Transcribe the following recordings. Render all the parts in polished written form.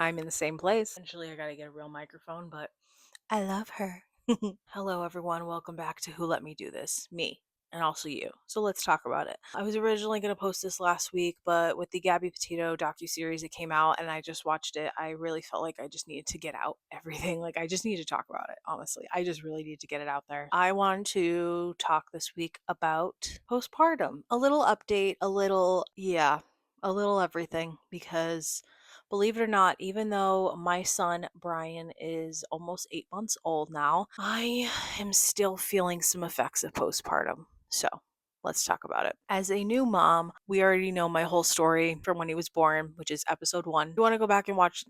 I'm in the same place. Eventually, I gotta get a real microphone, but I love her. Hello, everyone. Welcome back to Who Let Me Do This? Me. And also you. So let's talk about it. I was originally going to post this last week, but with the Gabby Petito docuseries that came out and I just watched it, I really felt like I just needed to get out everything. Like, I just need to talk about it, honestly. I just really need to get it out there. I wanted to talk this week about postpartum. A little update, a little everything, because believe it or not, even though my son Brian is almost 8 months old now, I am still feeling some effects of postpartum. So let's talk about it. As a new mom, we already know my whole story from when he was born, which is episode 1. If you want to go back and watch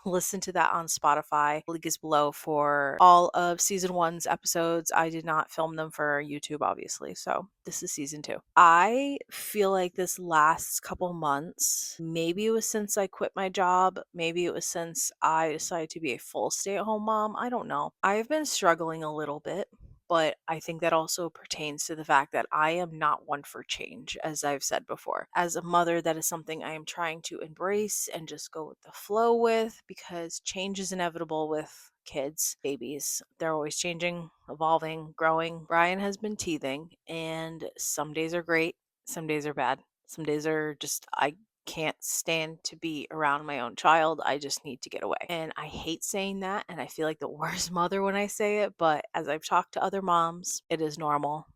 listen to that on Spotify. Link is below for all of season 1's episodes. I did not film them for YouTube, obviously. So this is season 2. I feel like this last couple months, maybe it was since I quit my job, maybe it was since I decided to be a full stay-at-home mom. I don't know. I've been struggling a little bit. But I think that also pertains to the fact that I am not one for change, as I've said before. As a mother, that is something I am trying to embrace and just go with the flow with, because change is inevitable with kids, babies. They're always changing, evolving, growing. Brian has been teething, and some days are great, some days are bad. Some days are just, I can't stand to be around my own child. I just need to get away. And I hate saying that, and I feel like the worst mother when I say it, but as I've talked to other moms, it is normal.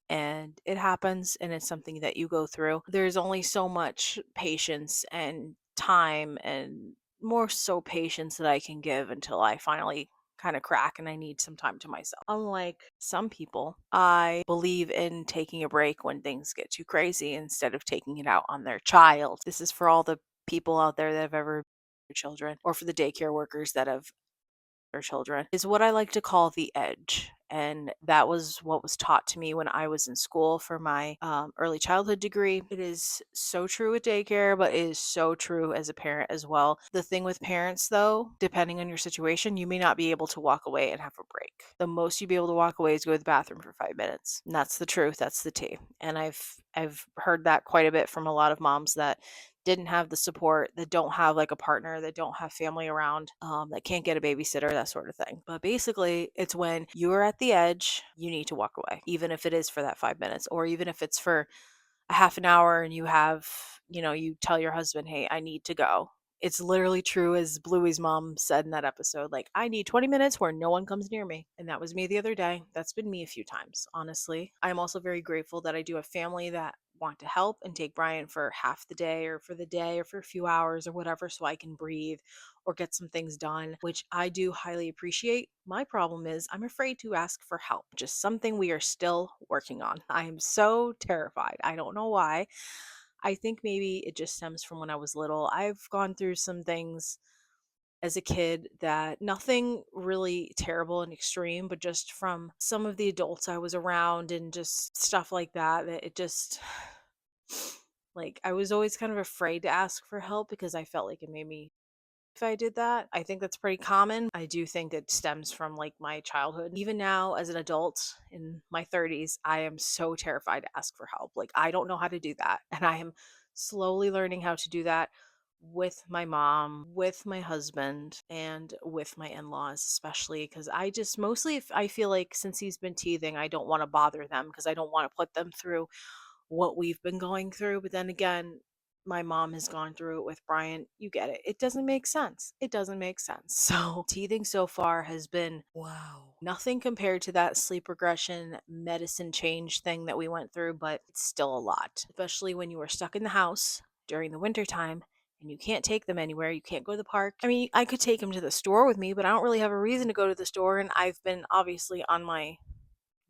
And it happens, and it's something that you go through. There's only so much patience and time, and more so patience, that I can give until I finally kind of crack and I need some time to myself. Unlike some people, I believe in taking a break when things get too crazy instead of taking it out on their child. This is for all the people out there that have ever children, or for the daycare workers that have their children, is what I like to call the edge. And that was what was taught to me when I was in school for my early childhood degree. It is so true with daycare, but it is so true as a parent as well. The thing with parents, though, depending on your situation, you may not be able to walk away and have a break. The most you'd be able to walk away is go to the bathroom for 5 minutes. And that's the truth. That's the tea. And I've heard that quite a bit from a lot of moms that didn't have the support, that don't have like a partner, that don't have family around, that can't get a babysitter, that sort of thing. But basically, it's when you're at the edge, you need to walk away, even if it is for that 5 minutes, or even if it's for a half an hour and you tell your husband, hey, I need to go. It's literally true, as Bluey's mom said in that episode, like, I need 20 minutes where no one comes near me. And that was me the other day. That's been me a few times, honestly. I'm also very grateful that I do have family that want to help and take Brian for half the day, or for the day, or for a few hours, or whatever, so I can breathe or get some things done, which I do highly appreciate. My problem is I'm afraid to ask for help, just something we are still working on. I am so terrified. I don't know why. I think maybe it just stems from when I was little. I've gone through some things as a kid, that nothing really terrible and extreme, but just from some of the adults I was around and just stuff like that, that it just, like, I was always kind of afraid to ask for help because I felt like it made me, if I did that. I think that's pretty common. I do think it stems from like my childhood. Even now, as an adult in my 30s, I am so terrified to ask for help. Like, I don't know how to do that. And I am slowly learning how to do that with my mom, with my husband, and with my in laws, especially because I just mostly, if I feel like since he's been teething, I don't want to bother them because I don't want to put them through what we've been going through. But then again, my mom has gone through it with Brian. You get it. It doesn't make sense. It doesn't make sense. So, teething so far has been, wow, nothing compared to that sleep regression medicine change thing that we went through, but it's still a lot, especially when you are stuck in the house during the winter time and you can't take them anywhere. You can't go to the park. I mean, I could take them to the store with me, but I don't really have a reason to go to the store. And I've been obviously on my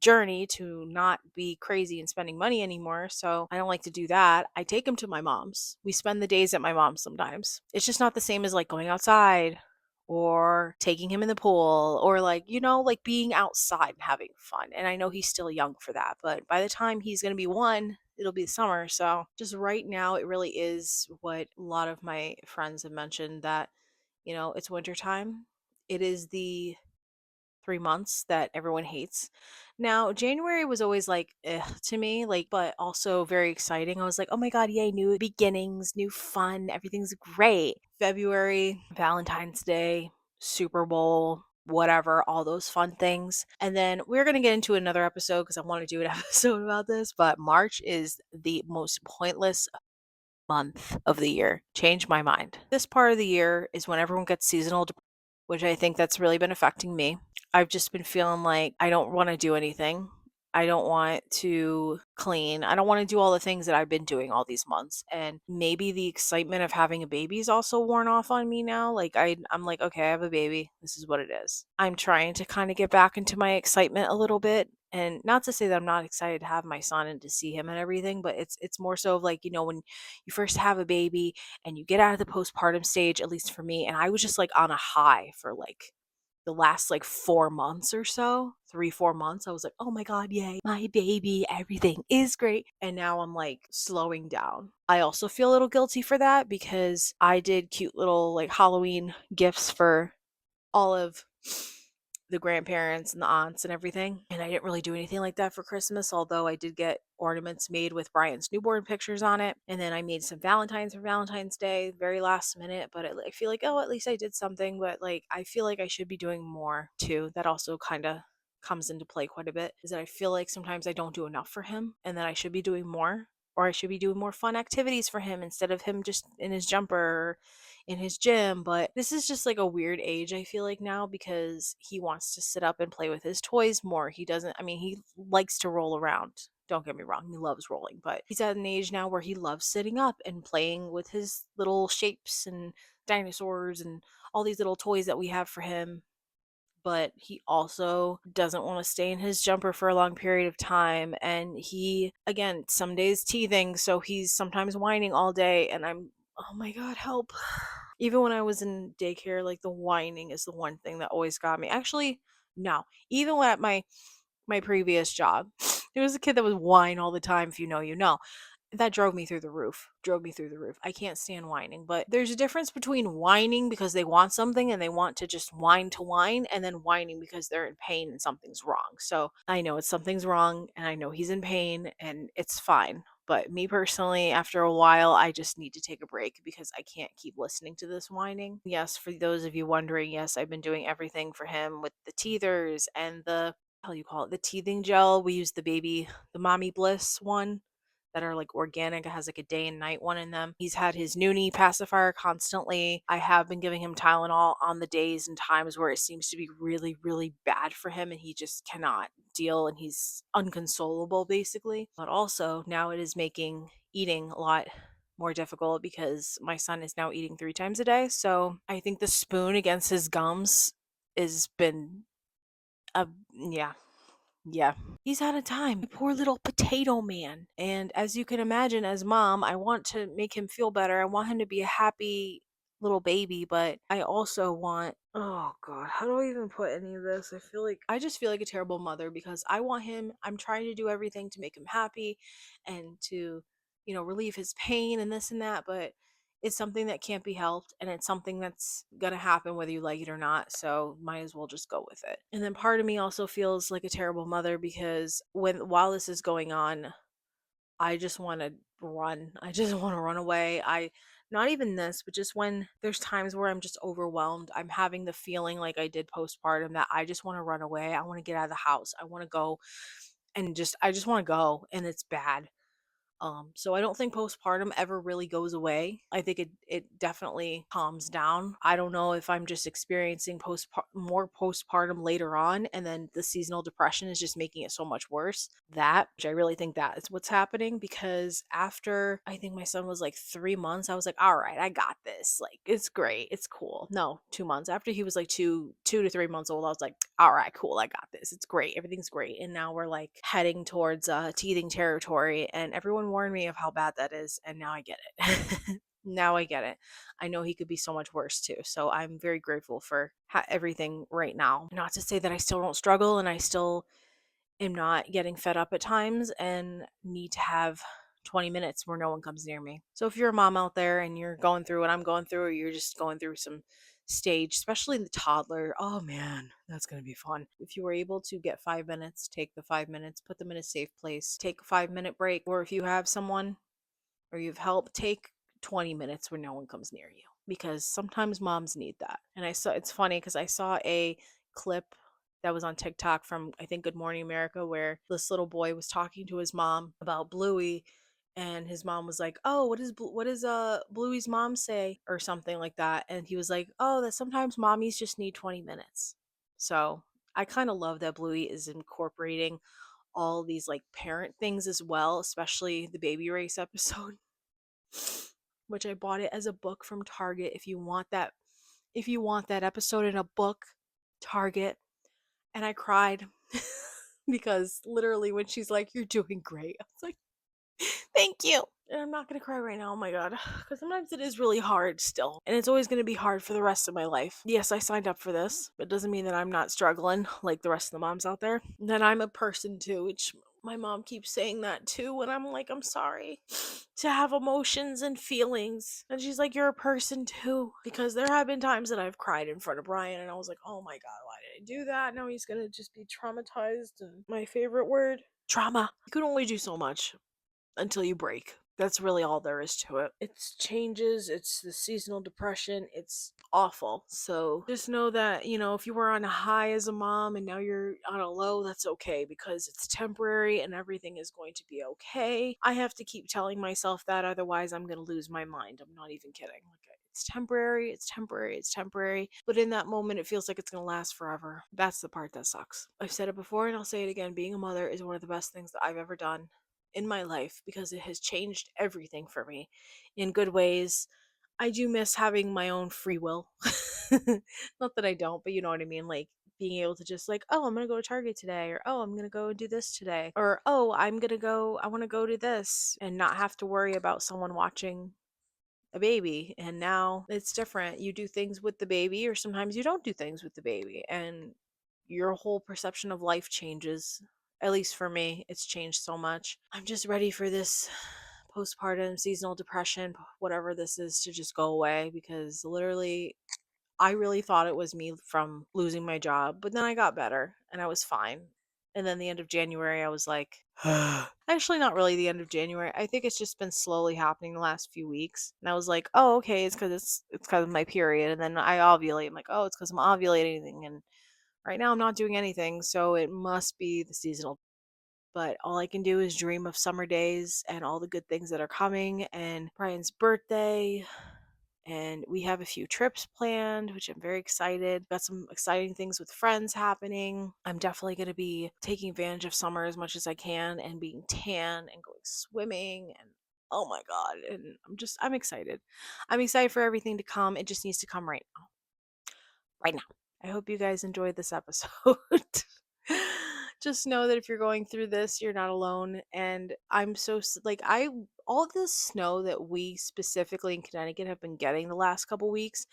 journey to not be crazy and spending money anymore. So I don't like to do that. I take him to my mom's. We spend the days at my mom's sometimes. It's just not the same as like going outside or taking him in the pool, or like being outside and having fun. And I know he's still young for that, but by the time he's going to be 1, it'll be summer. So just right now, it really is what a lot of my friends have mentioned, that, it's wintertime. It is the 3 months that everyone hates. Now, January was always like to me, like, but also very exciting. I was like, oh my God, yay, new beginnings, new fun, everything's great. February, Valentine's Day, Super Bowl, whatever, all those fun things. And then we're going to get into another episode because I want to do an episode about this, but March is the most pointless month of the year. Change my mind. This part of the year is when everyone gets seasonal depression, which I think that's really been affecting me. I've just been feeling like I don't want to do anything. I don't want to clean. I don't want to do all the things that I've been doing all these months. And maybe the excitement of having a baby is also worn off on me now. Like I'm like, okay, I have a baby. This is what it is. I'm trying to kind of get back into my excitement a little bit. And not to say that I'm not excited to have my son and to see him and everything, but it's more so of like, when you first have a baby and you get out of the postpartum stage, at least for me, and I was just like on a high for like the last like 4 months or so, 3-4 months. I was like, oh my god, yay, my baby, everything is great. And now I'm like slowing down. I also feel a little guilty for that because I did cute little like Halloween gifts for all of the grandparents and the aunts and everything. And I didn't really do anything like that for Christmas, although I did get ornaments made with Brian's newborn pictures on it. And then I made some Valentines for Valentine's Day, very last minute, but I feel like, oh, at least I did something. But like, I feel like I should be doing more too. That also kind of comes into play quite a bit, is that I feel like sometimes I don't do enough for him and that I should be doing more, or I should be doing more fun activities for him instead of him just in his jumper or in his gym. But this is just like a weird age, I feel like, now, because he wants to sit up and play with his toys more. He doesn't, I mean, he likes to roll around. Don't get me wrong, he loves rolling, but he's at an age now where he loves sitting up and playing with his little shapes and dinosaurs and all these little toys that we have for him. But he also doesn't want to stay in his jumper for a long period of time. And he, again, some days teething, so he's sometimes whining all day. And I'm, oh my god, help. Even when I was in daycare, like the whining is the one thing that always got me. Actually, no. Even at my previous job, there was a kid that would whine all the time. If you know, you know. That drove me through the roof. I can't stand whining. But there's a difference between whining because they want something and they want to just whine to whine, and then whining because they're in pain and something's wrong. So I know something's wrong and I know he's in pain and it's fine. But me personally, after a while, I just need to take a break because I can't keep listening to this whining. Yes, for those of you wondering, yes, I've been doing everything for him with the teethers and the, how you call it, the teething gel. We use the Mommy Bliss one that are like organic. It has like a day and night one in them. He's had his Noonie pacifier constantly. I have been giving him Tylenol on the days and times where it seems to be really, really bad for him and he just cannot deal and he's unconsolable basically. But also now it is making eating a lot more difficult because my son is now eating 3 times a day. So I think the spoon against his gums has been a, yeah, yeah. He's out of time. My poor little potato man. And as you can imagine, as mom, I want to make him feel better. I want him to be a happy little baby, but I also want, oh god, how do I even put any of this? I just feel like a terrible mother because I want him, I'm trying to do everything to make him happy and to, relieve his pain and this and that, but it's something that can't be helped and it's something that's gonna happen whether you like it or not, so might as well just go with it. And then part of me also feels like a terrible mother because while this is going on, I just want to run. I just want to run away. I Not even this, but just when there's times where I'm just overwhelmed, I'm having the feeling like I did postpartum that I just want to run away. I want to get out of the house. I want to go and I just want to go, and it's bad. So I don't think postpartum ever really goes away. I think it definitely calms down. I don't know if I'm just experiencing more postpartum later on, and then the seasonal depression is just making it so much worse. Which I really think that is what's happening, because after I think my son was like 3 months, I was like, all right, I got this. Like, it's great, it's cool. No, 2 months after he was like 2 to 3 months old, I was like, all right, cool, I got this. It's great, everything's great. And now we're like heading towards teething territory, and everyone warned me of how bad that is, and now I get it. Now I get it. I know he could be so much worse too. So I'm very grateful for everything right now. Not to say that I still don't struggle and I still am not getting fed up at times and need to have 20 minutes where no one comes near me. So if you're a mom out there and you're going through what I'm going through, or you're just going through some stage, especially the toddler, oh man, that's going to be fun. If you were able to get 5 minutes, take the 5 minutes, put them in a safe place, take a 5 minute break, or if you have someone or you've helped, take 20 minutes where no one comes near you. because sometimes moms need that. And it's funny because I saw a clip that was on TikTok from, I think, Good Morning America, where this little boy was talking to his mom about Bluey, and his mom was like, "Oh, what does Bluey's mom say?" or something like that, and he was like, "Oh, that sometimes mommies just need 20 minutes." So I kind of love that Bluey is incorporating all these like parent things as well, especially the baby race episode, which I bought it as a book from Target. If you want that episode in a book, Target. And I cried because literally when she's like, "You're doing great," I was like, "Thank you." And I'm not going to cry right now. Oh my God. Because sometimes it is really hard still. And it's always going to be hard for the rest of my life. Yes, I signed up for this, but it doesn't mean that I'm not struggling like the rest of the moms out there. That I'm a person too, which my mom keeps saying that too. And I'm like, I'm sorry to have emotions and feelings. And she's like, "You're a person too." Because there have been times that I've cried in front of Brian and I was like, "Oh my God, why did I do that? Now he's going to just be traumatized." And my favorite word, trauma. You can only do so much until you break. That's really all there is to it. It's changes, it's the seasonal depression, it's awful. So just know that, if you were on a high as a mom and now you're on a low, that's okay because it's temporary and everything is going to be okay. I have to keep telling myself that, otherwise I'm going to lose my mind. I'm not even kidding. Like, it's temporary, it's temporary, it's temporary. But in that moment, it feels like it's going to last forever. That's the part that sucks. I've said it before and I'll say it again. Being a mother is one of the best things that I've ever done in my life because it has changed everything for me in good ways. I do miss having my own free will. Not that I don't, but you know what I mean? Like being able to just like, "Oh, I'm going to go to Target today," or, "Oh, I'm going to go do this today," or, "Oh, I want to go to this," and not have to worry about someone watching a baby. And now it's different. You do things with the baby, or sometimes you don't do things with the baby, and your whole perception of life changes. At least for me, it's changed so much. I'm just ready for this postpartum seasonal depression, whatever this is, to just go away because literally I really thought it was me from losing my job, but then I got better and I was fine. And then the end of January, I was like, actually, not really the end of January. I think it's just been slowly happening the last few weeks. And I was like, "Oh, okay, it's because of my period." And then I ovulate. I'm like, "Oh, it's because I'm ovulating." And right now I'm not doing anything, so it must be the seasonal. But all I can do is dream of summer days and all the good things that are coming, and Brian's birthday, and we have a few trips planned, which I'm very excited. Got some exciting things with friends happening. I'm definitely going to be taking advantage of summer as much as I can and being tan and going swimming, and oh my God. And I'm excited. I'm excited for everything to come. It just needs to come right now. Right now. I hope you guys enjoyed this episode. Just know that if you're going through this, you're not alone. And I'm so, all this snow that we specifically in Connecticut have been getting the last couple weeks,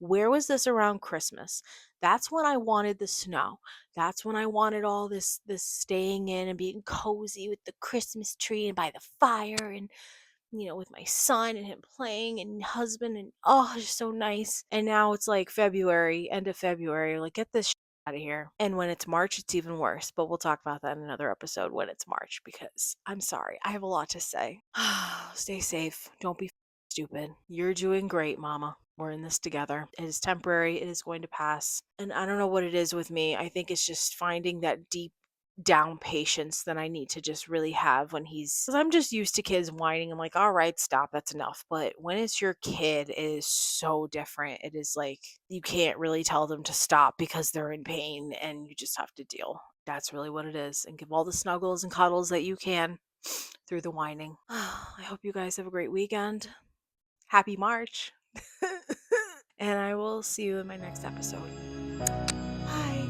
where was this around Christmas? That's when I wanted the snow. That's when I wanted all this staying in and being cozy with the Christmas tree and by the fire and with my son and him playing and husband, and oh, it's just so nice. And now it's like February, end of February, like get this out of here. And when it's March, it's even worse. But we'll talk about that in another episode when it's March, because I'm sorry, I have a lot to say. Stay safe. Don't be stupid. You're doing great, mama. We're in this together. It is temporary. It is going to pass. And I don't know what it is with me. I think it's just finding that deep down patience that I need to just really have when because I'm just used to kids whining. I'm like, "All right, stop, that's enough." But when it's your kid, it is so different. It is like you can't really tell them to stop because they're in pain and you just have to deal. That's really what it is. And give all the snuggles and cuddles that you can through the whining. I hope you guys have a great weekend. Happy March. And I will see you in my next episode. Bye.